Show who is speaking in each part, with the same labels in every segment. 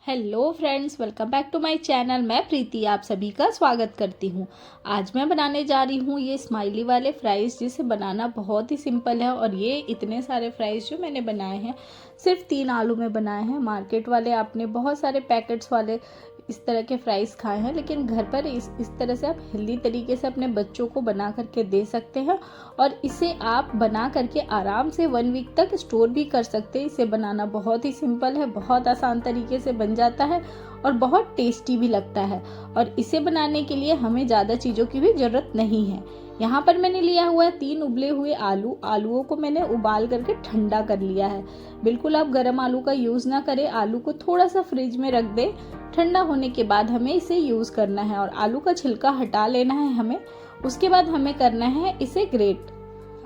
Speaker 1: Hello friends, welcome back to my channel. मैं प्रीति आप सभी का स्वागत करती हूँ। आज मैं बनाने जा रही हूँ ये स्माइली वाले फ्राइज़, जिसे बनाना बहुत ही सिंपल है। और ये इतने सारे फ्राइज़ जो मैंने बनाए हैं सिर्फ 3 आलू में बनाए हैं। मार्केट वाले आपने बहुत सारे पैकेट्स वाले इस तरह के फ्राइज़ खाए हैं, लेकिन घर पर इस तरह से आप हेल्दी तरीके से अपने बच्चों को बना करके दे सकते हैं। और इसे आप बना करके आराम से 1 वीक तक स्टोर भी कर सकते हैं। इसे बनाना बहुत ही सिंपल है, बहुत आसान तरीके से बन जाता है और बहुत टेस्टी भी लगता है। और इसे बनाने के लिए हमें ज़्यादा चीज़ों की भी ज़रूरत नहीं है। यहाँ पर मैंने लिया हुआ है 3 उबले हुए आलूओं को मैंने उबाल करके ठंडा कर लिया है। बिल्कुल आप गर्म आलू का यूज़ ना करें, आलू को थोड़ा सा फ्रिज में रख दें। ठंडा होने के बाद हमें इसे यूज़ करना है और आलू का छिलका हटा लेना है हमें। उसके बाद हमें करना है इसे ग्रेट।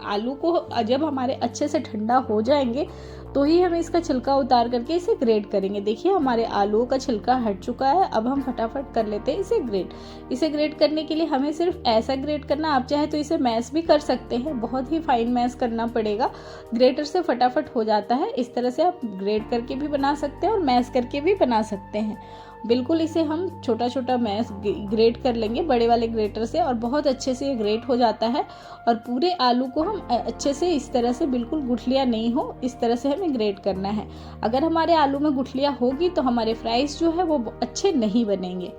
Speaker 1: आलू को जब हमारे अच्छे से ठंडा हो जाएंगे तो ही हमें इसका छिलका उतार करके इसे ग्रेट करेंगे। देखिए हमारे आलूओं का छिलका हट चुका है। अब हम फटाफट कर लेते हैं इसे ग्रेट। इसे ग्रेट करने के लिए हमें सिर्फ ऐसा ग्रेट करना, आप चाहे तो इसे मैश भी कर सकते हैं, बहुत ही फाइन मैश करना पड़ेगा। ग्रेटर से फटाफट हो जाता है। इस तरह से आप ग्रेट करके भी बना सकते हैं और मैश करके भी बना सकते हैं। बिल्कुल इसे हम छोटा छोटा मैश ग्रेट कर लेंगे बड़े वाले ग्रेटर से, और बहुत अच्छे से ये ग्रेट हो जाता है। और पूरे आलू को हम अच्छे से इस तरह से, बिल्कुल गुठलियाँ नहीं हो, इस तरह से हमें ग्रेट करना है। अगर हमारे आलू में गुठलियाँ होगी तो हमारे फ्राइज़ जो है वो अच्छे नहीं बनेंगे।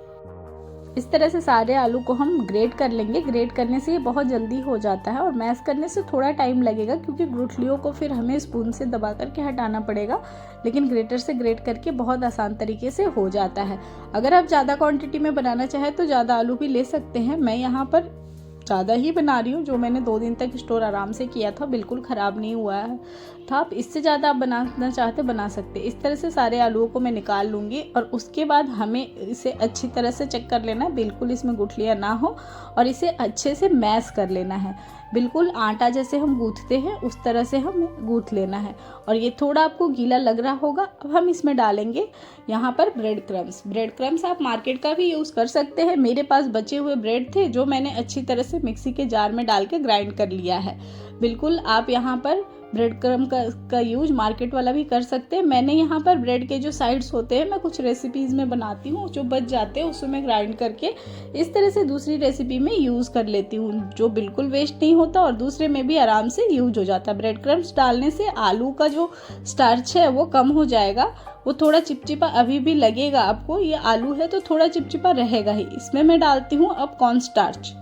Speaker 1: इस तरह से सारे आलू को हम ग्रेट कर लेंगे। ग्रेट करने से ये बहुत जल्दी हो जाता है और मैश करने से थोड़ा टाइम लगेगा, क्योंकि गुठलियों को फिर हमें स्पून से दबा करके हटाना पड़ेगा। लेकिन ग्रेटर से ग्रेट करके बहुत आसान तरीके से हो जाता है। अगर आप ज़्यादा क्वांटिटी में बनाना चाहें तो ज़्यादा आलू भी ले सकते हैं। मैं यहाँ पर ज़्यादा ही बना रही हूँ। जो मैंने 2 दिन तक स्टोर आराम से किया था, बिल्कुल ख़राब नहीं हुआ है था। आप इससे ज़्यादा आप बनाना चाहते बना सकते। इस तरह से सारे आलूओं को मैं निकाल लूँगी और उसके बाद हमें इसे अच्छी तरह से चेक कर लेना है, बिल्कुल इसमें गुठलियाँ ना हो, और इसे अच्छे से मैश कर लेना है। बिल्कुल आटा जैसे हम गूँथते हैं उस तरह से हमें गूँथ लेना है। और ये थोड़ा आपको गीला लग रहा होगा। अब हम इसमें डालेंगे यहाँ पर ब्रेड क्रम्स। ब्रेड क्रम्स आप मार्केट का भी यूज़ कर सकते हैं। मेरे पास बचे हुए ब्रेड थे जो मैंने अच्छी तरह से मिक्सी के जार में डाल के ग्राइंड कर लिया है। बिल्कुल आप यहाँ पर ब्रेड क्रम का यूज मार्केट वाला भी कर सकते हैं। मैंने यहाँ पर ब्रेड के जो साइड्स होते हैं, मैं कुछ रेसिपीज़ में बनाती हूँ, जो बच जाते हैं उसमें ग्राइंड करके इस तरह से दूसरी रेसिपी में यूज़ कर लेती हूँ, जो बिल्कुल वेस्ट नहीं होता और दूसरे में भी आराम से यूज हो जाता है। ब्रेड क्रम्स डालने से आलू का जो स्टार्च है वो कम हो जाएगा। वो थोड़ा चिपचिपा अभी भी लगेगा आपको, ये आलू है तो थोड़ा चिपचिपा रहेगा ही। इसमें मैं डालती हूँ अब कॉर्नस्टार्च।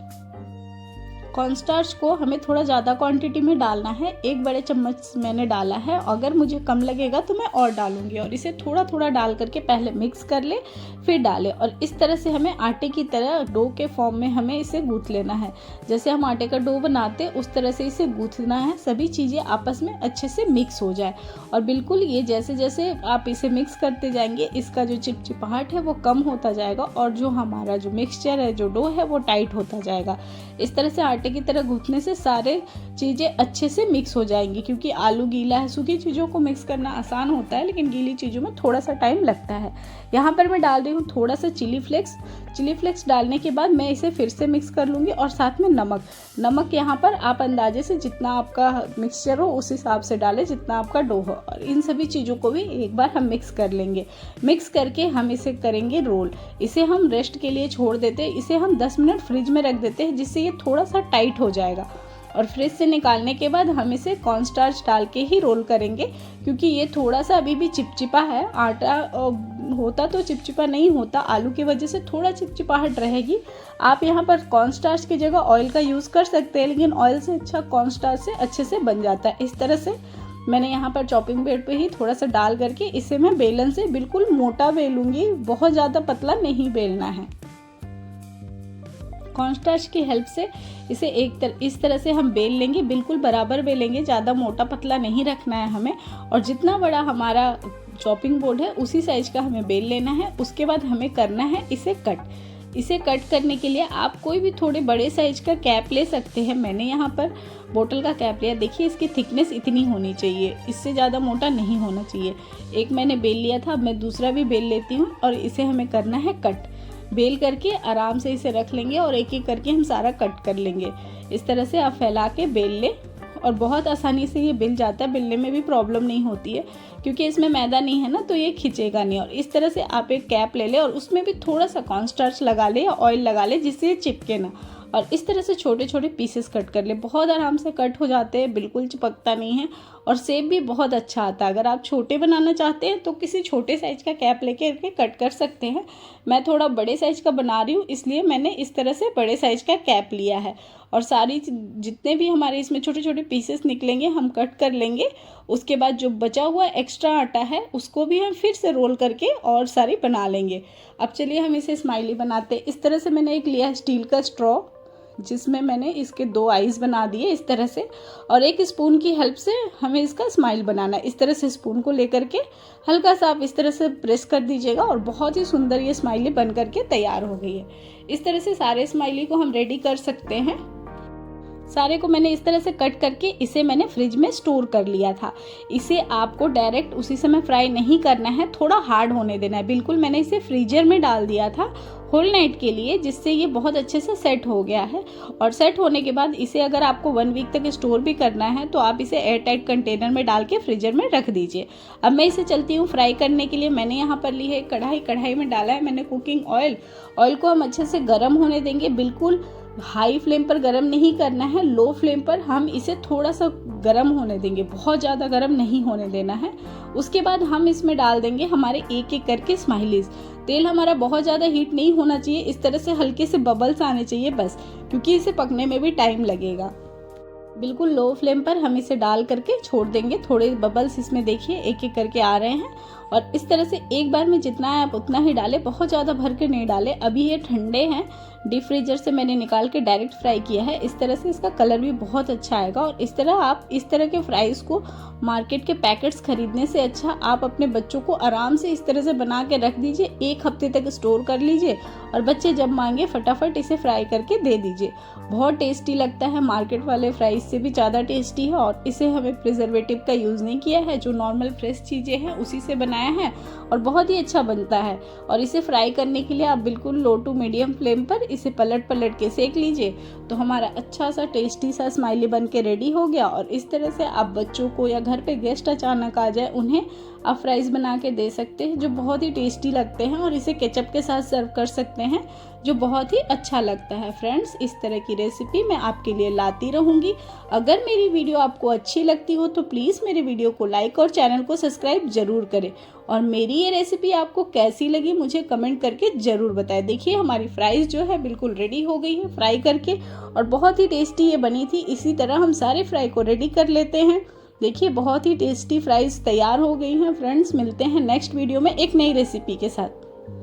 Speaker 1: कॉर्नस्टार्च को हमें थोड़ा ज़्यादा क्वांटिटी में डालना है। 1 बड़े चम्मच मैंने डाला है। अगर मुझे कम लगेगा तो मैं और डालूंगी। और इसे थोड़ा थोड़ा डाल करके पहले मिक्स कर ले, फिर डालें। और इस तरह से हमें आटे की तरह डो के फॉर्म में हमें इसे गूँथ लेना है। जैसे हम आटे का डो बनाते उस तरह से इसे गूँथना है। सभी चीज़ें आपस में अच्छे से मिक्स हो जाए। और बिल्कुल ये जैसे जैसे आप इसे मिक्स करते जाएंगे, इसका जो चिपचिपाहट है वो कम होता जाएगा और जो हमारा जो मिक्सचर है, जो डो है, वो टाइट होता जाएगा। इस तरह से आटे की तरह गूँथने से सारे चीज़ें अच्छे से मिक्स हो जाएंगी, क्योंकि आलू गीला है। सूखी चीज़ों को मिक्स करना आसान होता है, लेकिन गीली चीज़ों में थोड़ा सा टाइम लगता है। यहाँ पर मैं डाल रही हूँ थोड़ा सा चिली फ्लेक्स डालने के बाद मैं इसे फिर से मिक्स कर लूँगी। और साथ में नमक यहाँ पर आप अंदाजे से जितना आपका मिक्सचर हो उस हिसाब से डालें, जितना आपका डो हो। और इन सभी चीज़ों को भी एक बार हम मिक्स कर लेंगे। मिक्स करके हम इसे करेंगे रोल। इसे हम रेस्ट के लिए छोड़ देते हैं। इसे हम 10 मिनट फ्रिज में रख देते हैं, जिससे ये थोड़ा सा टाइट हो जाएगा। और फ्रिज से निकालने के बाद हम इसे कॉर्नस्टार्च डाल के ही रोल करेंगे, क्योंकि ये थोड़ा सा अभी भी चिपचिपा है। आटा होता तो चिपचिपा नहीं होता, आलू की वजह से थोड़ा चिपचिपाहट रहेगी। आप यहाँ पर कॉर्नस्टार्च की जगह ऑयल का यूज़ कर सकते हैं, लेकिन ऑयल से अच्छा कॉर्नस्टार्च से अच्छे से बन जाता है। इस तरह से मैंने यहाँ पर चॉपिंग बोर्ड पे ही थोड़ा सा डाल करके इसे मैं बेलन से बिल्कुल मोटा बेलूंगी, बहुत ज़्यादा पतला नहीं बेलना है। कॉर्नस्टार्च की हेल्प से इसे इस तरह से हम बेल लेंगे, बिल्कुल बराबर बेलेंगे, ज़्यादा मोटा पतला नहीं रखना है हमें। और जितना बड़ा हमारा चॉपिंग बोर्ड है उसी साइज का हमें बेल लेना है। उसके बाद हमें करना है इसे कट। इसे कट करने के लिए आप कोई भी थोड़े बड़े साइज का कैप ले सकते हैं। मैंने यहाँ पर बोतल का कैप लिया। देखिए इसकी थिकनेस इतनी होनी चाहिए, इससे ज़्यादा मोटा नहीं होना चाहिए। एक मैंने बेल लिया था, अब मैं दूसरा भी बेल लेती हूँ। और इसे हमें करना है कट। बेल करके आराम से इसे रख लेंगे और एक एक करके हम सारा कट कर लेंगे। इस तरह से आप फैला के बेल लें और बहुत आसानी से ये बिल जाता है, बिलने में भी प्रॉब्लम नहीं होती है क्योंकि इसमें मैदा नहीं है ना, तो ये खिंचेगा नहीं। और इस तरह से आप एक कैप ले लें और उसमें भी थोड़ा सा कॉर्न स्टार्च लगा ले या ऑयल लगा ले जिससे ये चिपके ना, और इस तरह से छोटे छोटे पीसेस कट कर ले। बहुत आराम से कट हो जाते हैं, बिल्कुल चिपकता नहीं है और शेप भी बहुत अच्छा आता है। अगर आप छोटे बनाना चाहते हैं तो किसी छोटे साइज का कैप लेके कट कर सकते हैं। मैं थोड़ा बड़े साइज का बना रही हूँ, इसलिए मैंने इस तरह से बड़े साइज का कैप लिया है। और सारी जितने भी हमारे इसमें छोटे छोटे पीसेस निकलेंगे हम कट कर लेंगे। उसके बाद जो बचा हुआ एक्स्ट्रा आटा है उसको भी हम फिर से रोल करके और सारी बना लेंगे। अब चलिए हम इसे स्माइली बनाते हैं। इस तरह से मैंने एक लिया स्टील का स्ट्रॉ, जिसमें मैंने इसके 2 आईज बना दिए इस तरह से, और एक स्पून की हेल्प से हमें इसका स्माइल बनाना है। इस तरह से स्पून को लेकर के हल्का सा आप इस तरह से प्रेस कर दीजिएगा और बहुत ही सुंदर ये स्माइली बन करके तैयार हो गई है। इस तरह से सारे स्माइली को हम रेडी कर सकते हैं। सारे को मैंने इस तरह से कट करके इसे मैंने फ्रिज में स्टोर कर लिया था। इसे आपको डायरेक्ट उसी समय फ्राई नहीं करना है, थोड़ा हार्ड होने देना है। बिल्कुल मैंने इसे फ्रीजर में डाल दिया था होल नाइट के लिए, जिससे ये बहुत अच्छे से सेट हो गया है। और सेट होने के बाद इसे अगर आपको 1 वीक तक स्टोर भी करना है तो आप इसे एयर टाइट कंटेनर में डाल के फ्रीजर में रख दीजिए। अब मैं इसे चलती हूँ फ्राई करने के लिए। मैंने यहाँ पर ली है कढ़ाई में डाला है मैंने कुकिंग ऑयल। ऑयल को हम अच्छे से गर्म होने देंगे। बिल्कुल हाई फ्लेम पर गरम नहीं करना है, लो फ्लेम पर हम इसे थोड़ा सा गरम होने देंगे, बहुत ज़्यादा गरम नहीं होने देना है। उसके बाद हम इसमें डाल देंगे हमारे एक एक करके स्माइलीज। तेल हमारा बहुत ज़्यादा हीट नहीं होना चाहिए, इस तरह से हल्के से बबल्स आने चाहिए बस, क्योंकि इसे पकने में भी टाइम लगेगा। बिल्कुल लो फ्लेम पर हम इसे डाल करके छोड़ देंगे। थोड़े बबल्स इसमें देखिए एक एक करके आ रहे हैं, और इस तरह से एक बार में जितना है आप उतना ही डालें, बहुत ज़्यादा भर के नहीं डालें। अभी ये ठंडे हैं, डीप फ्रीजर से मैंने निकाल के डायरेक्ट फ्राई किया है। इस तरह से इसका कलर भी बहुत अच्छा आएगा। और इस तरह आप इस तरह के फ्राइज़ को मार्केट के पैकेट्स खरीदने से अच्छा आप अपने बच्चों को आराम से इस तरह से बना के रख दीजिए, 1 हफ्ते तक स्टोर कर लीजिए और बच्चे जब मांगे फटाफट इसे फ्राई करके दे दीजिए। बहुत टेस्टी लगता है, मार्केट वाले फ्राइज से भी ज़्यादा टेस्टी है। और इसे हमें प्रिजर्वेटिव का यूज़ नहीं किया है, जो नॉर्मल फ्रेश चीज़ें हैं उसी से बनाया है और बहुत ही अच्छा बनता है। और इसे फ्राई करने के लिए आप बिल्कुल लो टू मीडियम फ्लेम पर इसे पलट के सेक लीजिए, तो हमारा अच्छा सा टेस्टी सा स्माइली बन के रेडी हो गया। और इस तरह से आप बच्चों को या घर पे गेस्ट अचानक आ जाए उन्हें आप फ्राइज़ बना के दे सकते हैं, जो बहुत ही टेस्टी लगते हैं। और इसे केचप के साथ सर्व कर सकते हैं, जो बहुत ही अच्छा लगता है। फ्रेंड्स, इस तरह की रेसिपी मैं आपके लिए लाती रहूँगी। अगर मेरी वीडियो आपको अच्छी लगती हो तो प्लीज़ मेरे वीडियो को लाइक और चैनल को सब्सक्राइब ज़रूर करें। और मेरी ये रेसिपी आपको कैसी लगी मुझे कमेंट करके ज़रूर बताएं। देखिए हमारी फ्राइज़ जो है बिल्कुल रेडी हो गई है फ्राई करके, और बहुत ही टेस्टी ये बनी थी। इसी तरह हम सारे फ्राई को रेडी कर लेते हैं। देखिए बहुत ही टेस्टी फ्राइज़ तैयार हो गई हैं। फ्रेंड्स, मिलते हैं नेक्स्ट वीडियो में एक नई रेसिपी के साथ।